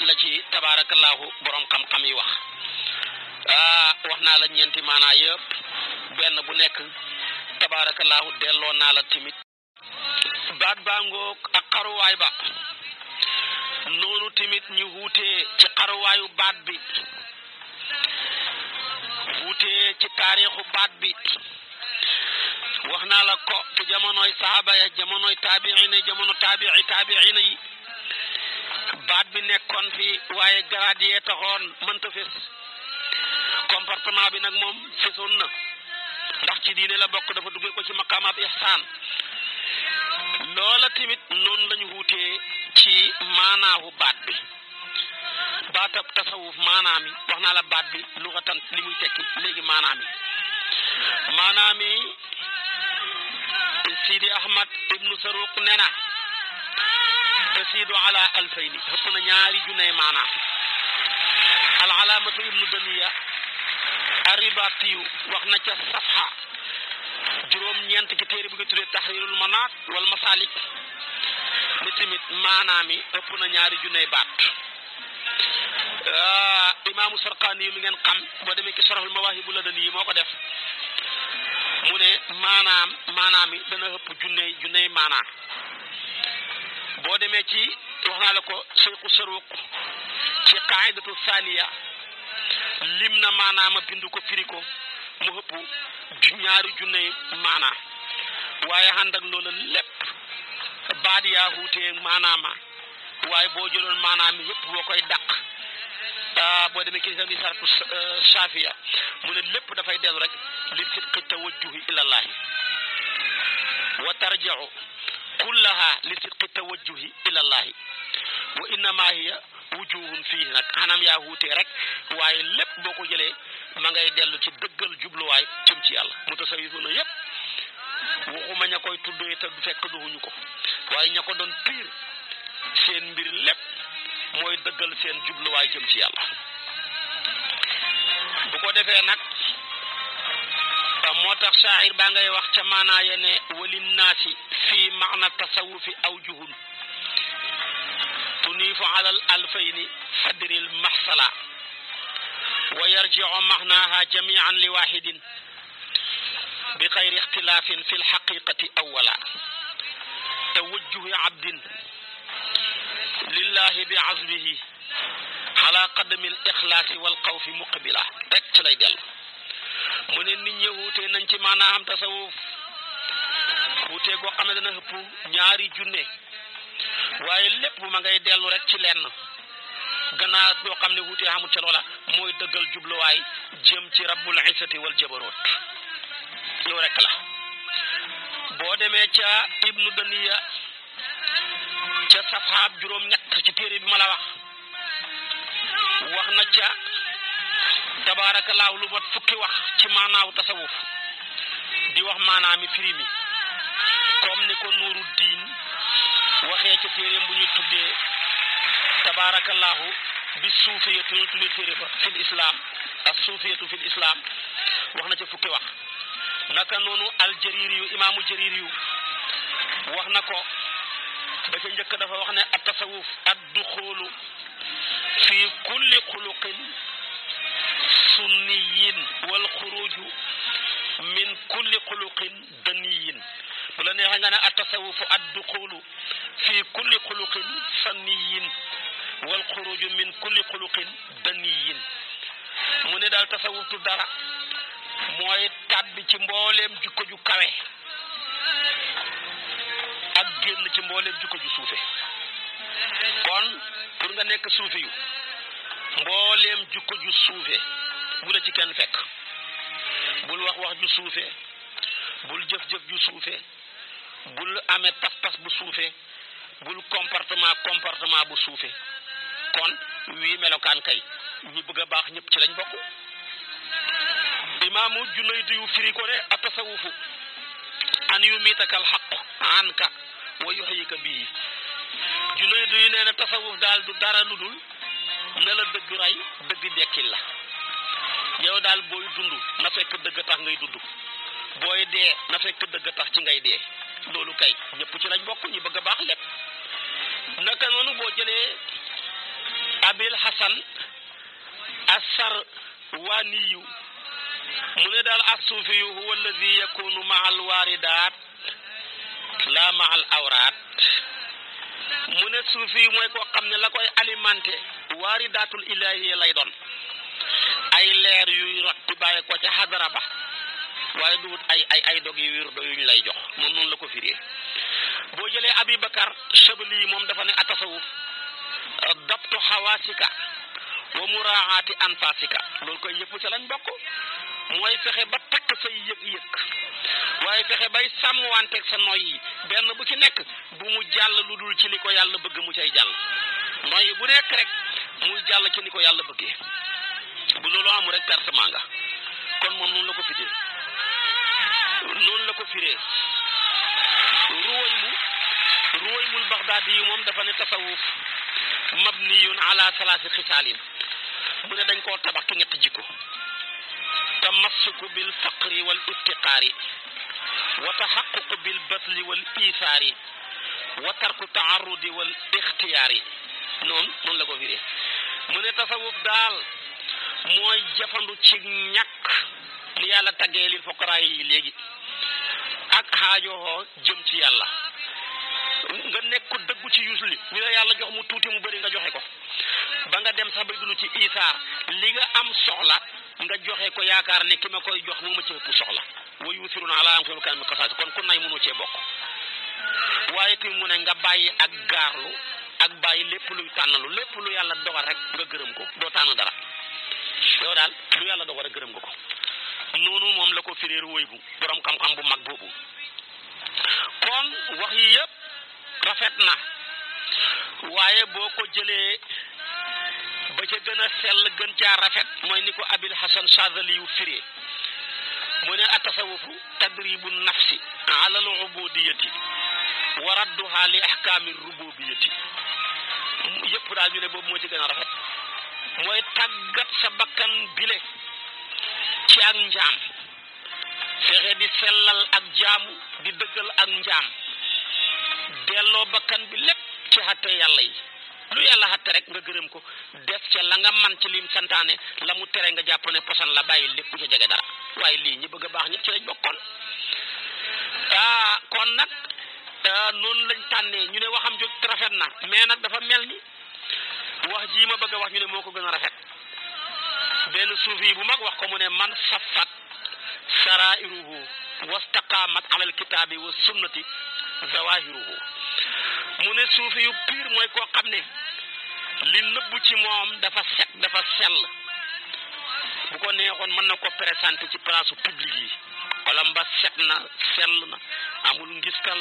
la ci tabaarakallaahu borom xam-xam yi wax wax naa la ñeenti maanaa yëpp benn bu nekk tabaarakallaahu delloo naa la tamit baat baa ngoog ak xaruwaay ba noonu tamit ñu wuutee ci xaruwaayu baat bi wuutee ci taarixu baat bi wax naa la ko te jamonoy saaba ya jamonoy taabiina jamono taabiina yi baat bi nekkoon fi waaye garaad yee taxoon mënta fes comportement bi nag moom fesoon na ndax ci diine la bokk dafa duggee ko ci maqaamaat ihsaan loola tamit noonu lañu wuutee ci maanaawu baat bi baatab tasawuf maanaam yi wax naa la baat bi luxatan li muy tekki léegi maanaam yi Sidi Ahmad ibnu Saruq nee na tasiidu ala alfayni ëpp na ñaari junney maanaam al-alaamatu ibnu Daniya Arribaatiyu wax na ca safha juróom-ñeent ci téere bi nga tuddee Tahriirul Manaat wal Masaalik ni tamit maanaam yi ëpp na ñaari junney baat imaamu Sarqaani yi mi ngeen xam boo demee ci Sharhul Mawaahibul Ladunni yi moo ko def mu ne maanaam yi dana ëpp junney maanaam boo demee ci wax naa la ko Seyxu Saruq ci qaidatu thaniya lim na maanaama bindu ko firi ko mu ëpp ñaari junney maanaam waaye ànd ak loolu lépp baat yaa wuutee maanaama waaye boo jëloon maanaam yëpp boo koy dàq boo demee ci sami sartu Shaafiya mu ne lépp dafay dellu rek li sidqi tawajjuhi ilallahi wa tarji'u kullaha li sidqi tawajjuhi ilallahi wa innama hiya wujuhun fii nag xanam yaa wuutee rek waaye lépp boo ko jëlee ma ngay dellu ci dëggal jubluwaay jëm ci yàlla mutasawwifuna yépp waxuma ña koy tuddee te du fekk duhuñu ko waaye ña ko doon piir seen mbir lépp mooy dëggal seen jubluwaay jëm ci yàlla bu ko defee nag moo tax saahir baa ngay wax ca maanaa yene walinnaasi fii maana tasawufi awjuhun tuniifu alal alfayni fadril maxsala wa yarji'u maxnaaha jamiican li waaxidin bi xayri ixtilaafin fi lxaqiqati awwala tawajjuhi abdin lillahi bi azmihi ala qadami al ixlaasi wal xawfi muqbila rek ci lay dellu mu ne nit ñi wuute nañ ci maanaam tasawuf wuute goo xam ne dana ëpp ñaari junne waaye lépp ma ngay dellu rek ci lenn gannaaw yoo xam ne wuute xamul ca loola mooy dëggal jubluwaay jëm ci rabbul izzati wal jabaroot loolu rek la boo demee ca ibnu Daniya ca safhaab juróom-ñett ci téere bi ma la wax na ca tabaarakallaahu lu mat fukki wax ci maanaaw tasawuf di wax maanaami firi mi comme ni ko nuuru diin waxee ca téereem bu ñuy tuddee tabaarakallaahu bi suufiyatu ñu tuddee téere ba fil islam as suufiyatu fil islam wax na ca fukki wax naka noonu al jariri yu imaamu jariri yu wax na ko ba ca njëkk dafa wax ne at tasawuf ad duxoolu fi kulli xuluqin sunniyin wal xuruju min kulli xuluqin daniyin bu la neexee nga ne at tasawufu ad duxoolu fi kulli xuluqin sanniyin wal xuruju min kulli xuluqin daniyin mu ne daal tasawuf tu dara mooy tàbbi ci mbooleem jikko ju kawe ak génn ci mbooleem jikko ju suufe kon pour nga nekk suufe yu mbooleem jikko ju suufe bu la ci kenn fekk bul wax ju suufe bul jëf ju suufe bul amee pas-pas bu suufe bul comportement bu suufe kon wii melokaan kay ñi bëgg a baax ñëpp ci lañ bokk imaamu Junayd yu firi ko ne atasawufu an yumiitakal xaq anka wa yuxyika bii Junayd yu nee na tasawuf daal du dara lu dul ne la dëgg rey dëgg dekkil la yow daal booy dund na fekk dëgg tax ngay dund booy dee na fekk dëgg tax ci ngay dee loolu kay ñëpp ci lañ bokk ñi bëgg a baax lépp naka noonu boo jëlee Abil Hasan as-Sarwaniyu mu ne daal as-suufiyu huwa alladi yakunu maa al-waaridaat la maa al-awraat mu ne suufiyu mooy koo xam ne la koy alimenté waaridaatul ilaahiya lay doon ay leer yuy rot di bàyyi ko ca xadara ba waaye duwut ay dog yi wirdo yuñ lay jox moom noonu la ko firee boo jëlee Abi Bakar Shabli moom dafa ne atasawuf dabtu xawaasika wa muraaxaati anfasika loolu koy yëpp ca lañ bokk mooy fexe ba takk say yëg-yëg waaye fexe bay sàmmwanteeg sa noy yi benn bu ci nekk bu mu jàll lu dul ci li ko yàlla bëgg mu cay jàll noy bu nekk rek muy jàll ci ni ko yàlla bëggee bu loolu amul rek pertement nga kon moom noonu la ko firee ruwaymul Bagdaadi yi moom dafa ne tasawuf mabniyun ala salaasi xisaalin mu ne dañ koo tabax ci ñetti jikko tamassuku bil faqri wal iftiqaari wa taxaququ bil basli wal isaari wa tarku taarrudi wal ixtiyaari noonu la ko firee mu ne tasawuf daal mooy jafandu ci ñàkk li yàlla taggee lil fuqaraa yi léegi ak xaajoo jëm ci yàlla nga nekk ko dëggu ci yusli li la yàlla jox mu tuuti mu bëri nga joxe ko ba nga dem sax bay dund ci isaar li nga am soxla nga joxe ko yaakaar ne ki ma koy jox moo ma ci ëpp soxla wa yuusiruna ala anfusihim kaana xasaasa kon ku nay mënoo cee bokk waaye tamit mu ne nga bàyyi ak gaarlu ak bàyyi lépp luy tànnalu lépp lu yàlla dogal rek nga gërëm ko doo tànn dara yow daal lu yàlla dogal rek gërëm nga ko noonu moom la ko firéer woy bu borom xam-xam bu mag boobu kon wax yi yëpp rafet na waaye boo ko jëlee ba ca gën a sell gën caa rafet mooy ni ko Abil Hasan Chazali yu firee mu ne atasawufu tadribu nafsi ala al ubudiyati wa radduha li ahkaami rububiyati yëpp daal ñu ne boobu moo ci gën a rafet mooy tàggat sa bakkan bile ci ak njaam fexe di sellal ak jaamu di dëggal ak njaam delloo bakkan bi lépp ci xatte yàlla yi lu yàlla xatte rek nga gërëm ko def ca la nga man ci lim santaane la mu tere nga jàpp ne posan la bàyyi lépp bu ca jege dara waaye lii ñi bëgg a baax ñëpp ci lañ bokkoon kon nag noonu lañ tànnee ñu ne waxam jóg rafet na mais nag dafa mel ni wax jii ma bëgg a wax ñu ne moo ko gën a rafet benn suufi bu mag wax ko mu ne man safat sarairuhu wastaqamat alal kitaabi wa sunnati zawahiruhu mu ne suufi yu pire mooy koo xam ne li nëbbu ci moom dafa set dafa sell bu ko neexoon mën na ko présenté ci place publique yi xolam ba set na sell na amul ngistal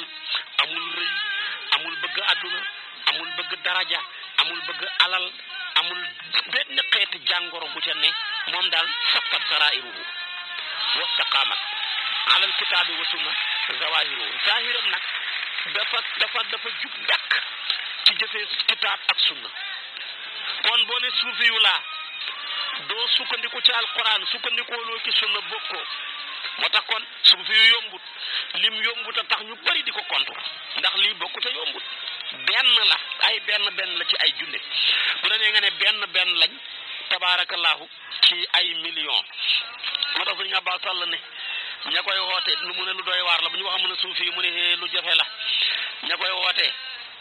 amul rëy amul bëgg àdduna amul bëgg daraja amul bëgg alal amul benn xeeti jàngoro bu ca ne moom daal safat sarairuhu wastaqamat alal kitaabi wa sunna zawahiruhu zahiram nag dafa jub dakk ci jëfee kitaab ak sunna kon boo ne suufi yu laa doo sukkandiku ci alquran sukkandikoo loo ci sunna bokkoo moo tax kon suufi yu yombut lim yombut a tax ñu bari di ko kontu ndax lii bokkut a yombut benn la ay benn la ci ay junne bu la nee nga ne benn lañ tabaarakallahu ci ay million moo tax Sëriñ Abbas Sall ne ña koy woote lu mu ne lu doy waar la bu ñu wax mu ne suufi yi mu ne lu jafe la ña koy wootee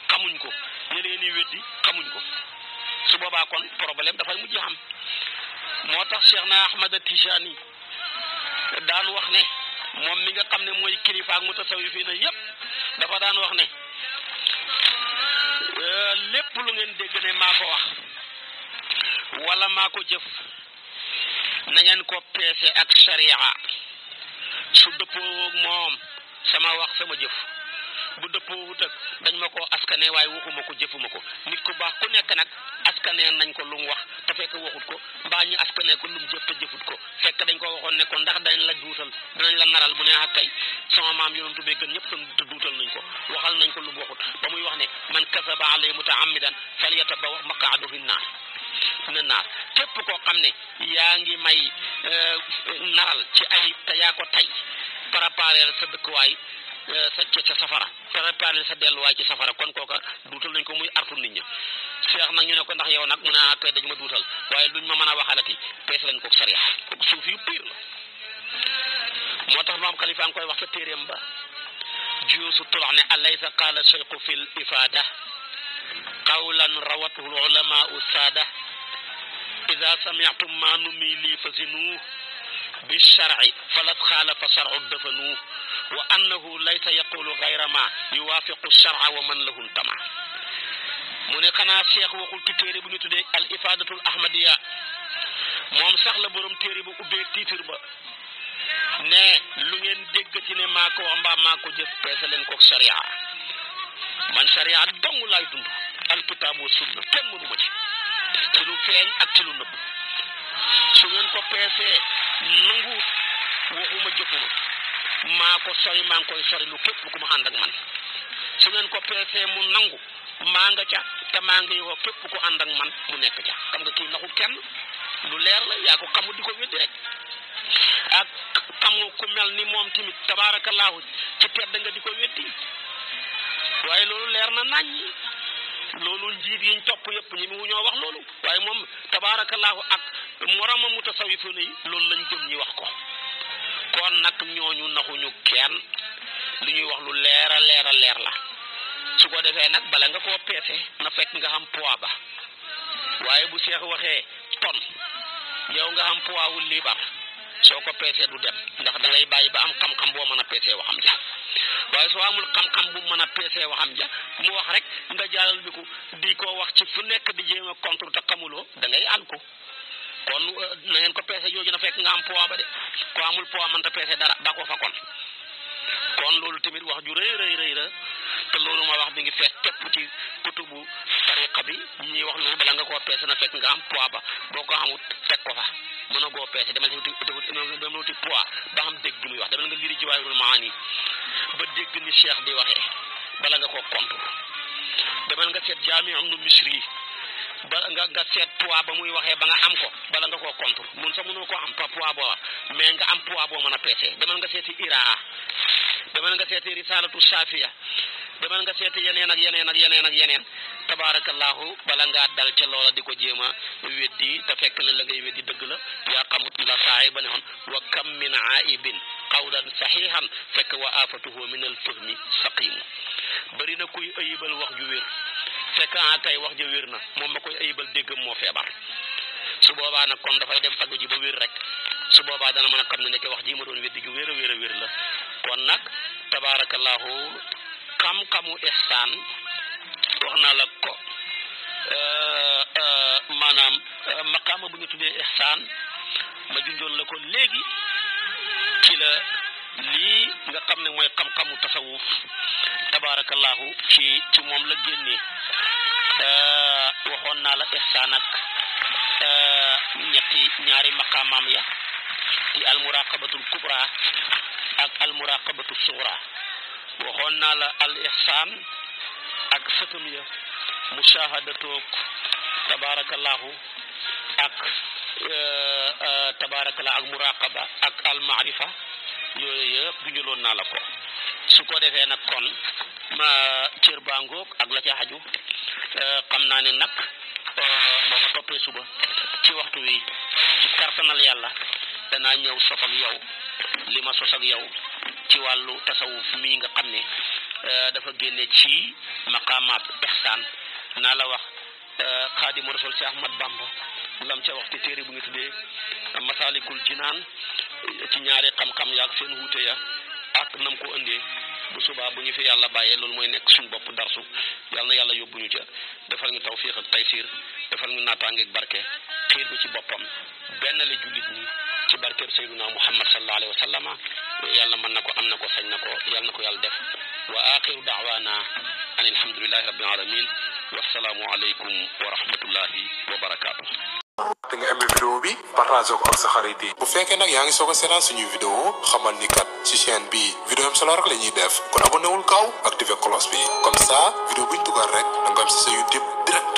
xamuñ ko ñu leen di weddi xamuñ ko su boobaa kon problème dafay mujj xam moo tax Cheikh na Ahmad Tijani daan wax ne moom mi nga xam ne mooy kilifa ak mutasawwifiina yépp dafa daan wax ne lépp lu ngeen dégg ne maa ko wax wala maa ko jëf na ngeen ko peese ak sharia su dëppoo moom sama wax sama jëf bu dëppoo wut ak dañ ma ko askane waaye waxuma ko jëfuma ko nit ku baax ku nekk nag askane nañ ko lu mu wax te fekk waxut ko mbaa ñu askane ko lu mu jëf te jëfut ko fekk dañ ko waxoon ne ko ndax dañ la duutal dinañ la naral bu ne ak kay sama maam yonentu bee gën ñëpp te duutal nañ ko waxal nañ ko lu mu waxut ba muy wax ne man kasaba alay mutaammidan falyatabawwa maq'adahu fi naar képp koo xam ne yaa ngi may naral ci ay te yaa ko tey préparer sa dëkkuwaay ca safara préparer sa delluwaay ci safara kon kooka duutal nañ ko muy artu nit ñi Cheikh nag ñu ne ko ndax yow nag mu ne kay dañu ma duutal waaye luñ ma mën a waxalati pees lañ ko sariya kooku suuf yu piir la moo tax maam Xalifa a ngi koy wax ca téeréem ba juyusu tulax ne alaysa qaala cheikhu fil ifada qawlan rawathu al ulamau saada ida sami'tum ma numi li fazinu bi shar'i falas xaalafa shar'u dafanu wa annahu laysa yaqulu gayra ma yuwaafiqu shar'a wa man lahu ntama mu ne xanaa cheikh waxul ci téere bu ñu tuddee al ifadatul ahmadiya moom sax la borom téere bu ubbee titre ba ne lu ngeen dégg ci ne maa ko wax mbaa maa ko jëf peese leen kook sharia man sharia dong laay dund alkitaab wa sunna kenn mënu ma ci lu feeñ ak ci lu nëbb su ngeen ko peesee nangu waxuma jëfuma maa ko sori maa ngi koy sori lu képp ku ma ànd ak man su ngeen ko peesee mu nangu maa nga ca te maa ngi woo képp ku ànd ak man mu nekk ca xam nga kii naxu kenn lu leer la yaa ko xamul di ko weddi rek ak xamu ku mel ni moom tamit tabaarakallaahu ci tedd nga di ko weddi waaye loolu leer na naññi loolu njiit yiñ topp yëpp ñi mu ñoo wax loolu waaye moom tabaarakallaahu ak moromam mutasawwifoon yi loolu lañ jëm ñi wax ko kon nag ñooñu naxuñu kenn lu ñuy wax lu leer la su ko defee nag bala nga koo peese na fekk nga xam poids ba waaye bu Cheikh waxee ton yow nga xam poids wu liibar soo ko peesee du dem ndax da ngay bàyyi ba am xam-xam boo mën a peesee waxam ja waaye soo amul xam-xam bu mën a peesee waxam ja mu wax rek nga jàllal bi ko di ko wax ci fu nekk di jéem a contre te xamuloo da ngay àll ko kon na ngeen ko peese jooju na fekk nga am poids ba de ko amul poids mënta peese dara ba ko fa kon loolu tamit wax ju rëy la te loolu ma wax bi ngi fees tepp ci kutubu tariqa bi ñuy wax loolu bala nga koo peese na fekk nga am poids ba boo ko xamut teg ko fa mën a goo peese demal wuti poids ba xam dégg gi muy wax demal nga liri Jawaahirul Maani ba dégg ni cheikh di waxee bala nga koo kontu demal nga seet Jaami' ibn Misri ba nga seet poids ba muy waxee ba nga am ko bala nga koo kontu mun sax mënoo koo am pa poids boo mais nga am poids boo mën a peese demal nga seeti Iraa demal nga seeti Risalatu Safiya demal nga seeti yeneen ak yeneen tabarakallahu bala ngaa dal ca loola di ko jéem a weddi te fekk na la ngay weddi dëgg la yaa xamut la saay ba ne woon wa kam min aibin qawlan sahihan fekk wa afatuhu min al fahmi saqimu bëri na kuy ayibal wax ju wér fekk kay wax ja wér na moom ma koy ayibal déggam moo feebar su boobaa nag kon dafay dem faggu ji ba wér rek su boobaa dana mën a xam ne nekk wax ji ma doon weddi ju wér a wér la kon nag tabarakallahu xam-xamu ihsaan wax naa la ko maanaam maqaama bu ñu tuddee ihsaan ma junjoon la ko léegi ci la lii nga xam ne mooy xam-xamu tasawuf tabarakallahu ci moom la génnee waxoon naa la ihsaan ak ñaari maqaamaam ya ci almuraqabatul kubra ak almuraqabatul sughra waxoon naa la al ihsaan ak sëtam ya mushahadatoog tabarakallahu ak tabarakallahu ak muraqaba ak al maarifa yooyu yëpp du jëloon naa la ko su ko defee nag kon ma cër bangoog ak la ca xaju xam naa ne nag ba ma toppee suba ci waxtu wi ci kartanal yàlla danaa ñëw sof ak yow li ma sos ak yow ci wàllu tasawuf mii nga xam ne dafa génne ci maqaamaat ihsaan naa la wax xaadimu rasul si Ahmad Bamba lam ca wax ci téere bu ñu tuddee masalikul jinaan ci ñaari xam-xam yaak seen wuute ya ak nam ko indee bu subaa bu ñu fi yàlla bàyyee loolu mooy nekk suñu bopp darsu yàlla na yàlla yóbbu ñu ca defal ñu tawfiq ak taysir defal ñu naataangeeg barke xiir bi ci boppam benn la jullit ñi ci barkeer sayyiduna Muhammad sallallahu alayhi wa sallama yàlla mën na ko am na ko sañ na ko yàlla na ko yàlla def wa axiru da'wana an alhamdulillahi rabbil alamin wassalaamu aleykum wa rahmatullahi wa barakatuh. te nga aimé vidéo bi partage ko ak sa xarit yi bu fekkee nag yaa ngi soog a seetaan suñuy vidéo xamal ni kat ci chaîne bi vidéo am solo rek la ñuy def kon abonné wul gaaw activé cloche bi comme ça vidéo buñ dugal rek da nga am si sa YouTube direct